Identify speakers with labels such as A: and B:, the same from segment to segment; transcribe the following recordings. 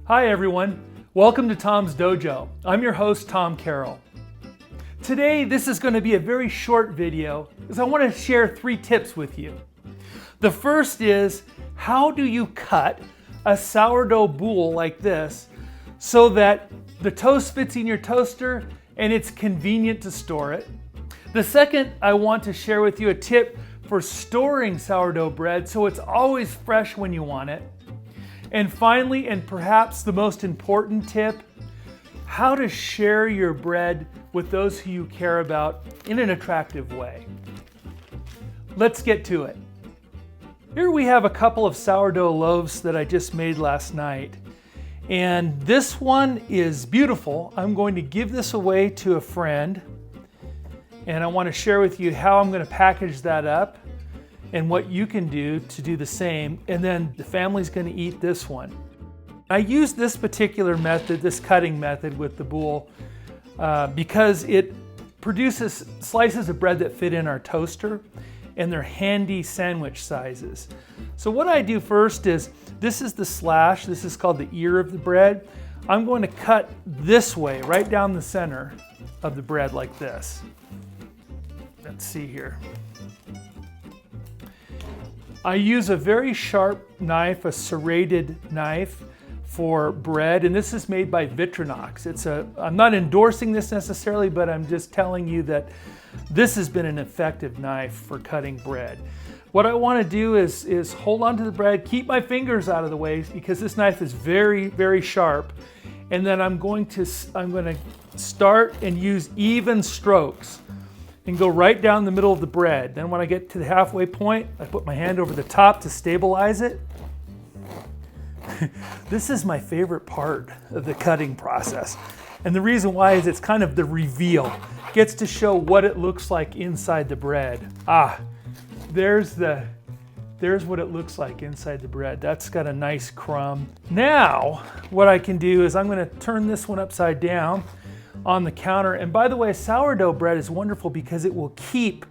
A: Hi everyone, welcome to Tom's Dojo. I'm your host, Tom Carroll. Today, this is going to be a very short video because I want to share 3 tips with you. The first is, how do you cut a sourdough boule like this so that the toast fits in your toaster and it's convenient to store it? The second, I want to share with you a tip for storing sourdough bread so it's always fresh when you want it. And finally, and perhaps the most important tip, how to share your bread with those who you care about in an attractive way. Let's get to it. Here we have a couple of sourdough loaves that I just made last night. And this one is beautiful. I'm going to give this away to a friend. And I want to share with you how I'm going to package that up and what you can do to do the same. And then the family's going to eat this one. I use this particular method, this cutting method with the boule, because it produces slices of bread that fit in our toaster, and they're handy sandwich sizes. So what I do first is, this is the slash, this is called the ear of the bread. I'm going to cut this way, right down the center of the bread like this. Let's see here. I use a very sharp knife, a serrated knife for bread, and this is made by Victorinox. I'm not endorsing this necessarily, but I'm just telling you that this has been an effective knife for cutting bread. What I want to do is hold on to the bread, keep my fingers out of the way because this knife is very, very sharp, and then I'm going to start and use even strokes and go right down the middle of the bread. Then when I get to the halfway point, I put my hand over the top to stabilize it. This is my favorite part of the cutting process. And the reason why is it's kind of the reveal. It gets to show what it looks like inside the bread. There's what it looks like inside the bread. That's got a nice crumb. Now, what I can do is I'm gonna turn this one upside down on the counter. And by the way, sourdough bread is wonderful because it will keep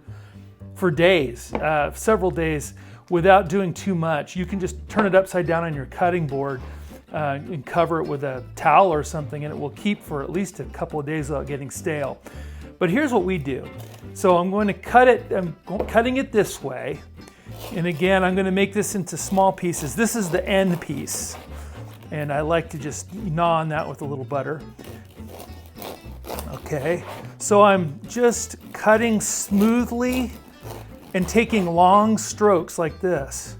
A: for days, several days, without doing too much. You can just turn it upside down on your cutting board and cover it with a towel or something, and it will keep for at least a couple of days without getting stale. But here's what we do. So I'm going to cut it, I'm cutting it this way. And again, I'm going to make this into small pieces. This is the end piece. And I like to just gnaw on that with a little butter. Okay, so I'm just cutting smoothly and taking long strokes like this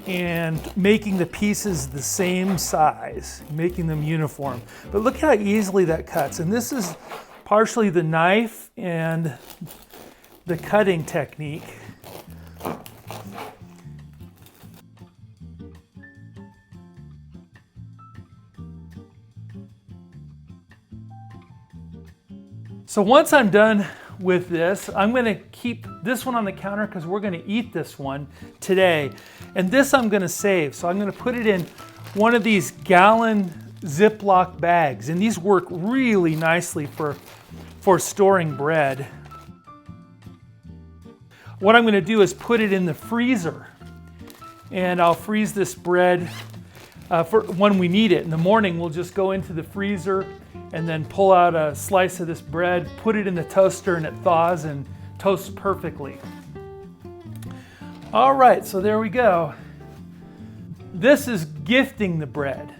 A: and making the pieces the same size, making them uniform. But look how easily that cuts. And this is partially the knife and the cutting technique. So once I'm done with this, I'm going to keep this one on the counter because we're going to eat this one today. And this I'm going to save. So I'm going to put it in one of these gallon Ziploc bags. And these work really nicely for storing bread. What I'm going to do is put it in the freezer. And I'll freeze this bread for when we need it. In the morning, we'll just go into the freezer and then pull out a slice of this bread, put it in the toaster, and it thaws and toasts perfectly. All right, so there we go. This is gifting the bread.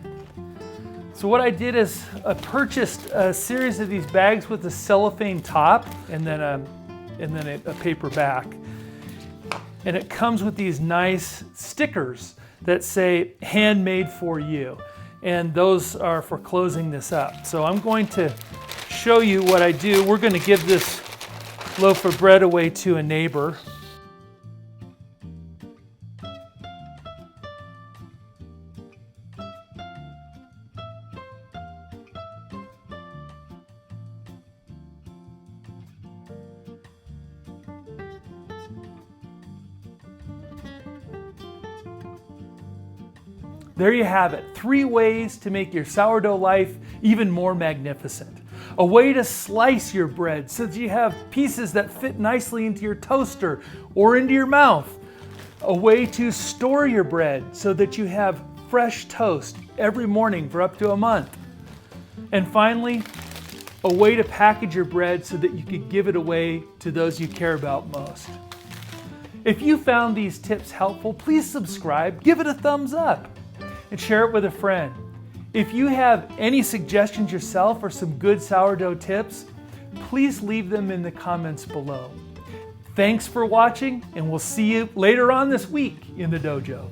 A: So what I did is I purchased a series of these bags with a cellophane top and then a paper back. And it comes with these nice stickers that say handmade for you. And those are for closing this up. So I'm going to show you what I do. We're going to give this loaf of bread away to a neighbor. There you have it, 3 ways to make your sourdough life even more magnificent. A way to slice your bread so that you have pieces that fit nicely into your toaster or into your mouth. A way to store your bread so that you have fresh toast every morning for up to a month. And finally, a way to package your bread so that you could give it away to those you care about most. If you found these tips helpful, please subscribe, give it a thumbs up, and share it with a friend. If you have any suggestions yourself or some good sourdough tips, please leave them in the comments below. Thanks for watching, and we'll see you later on this week in the dojo.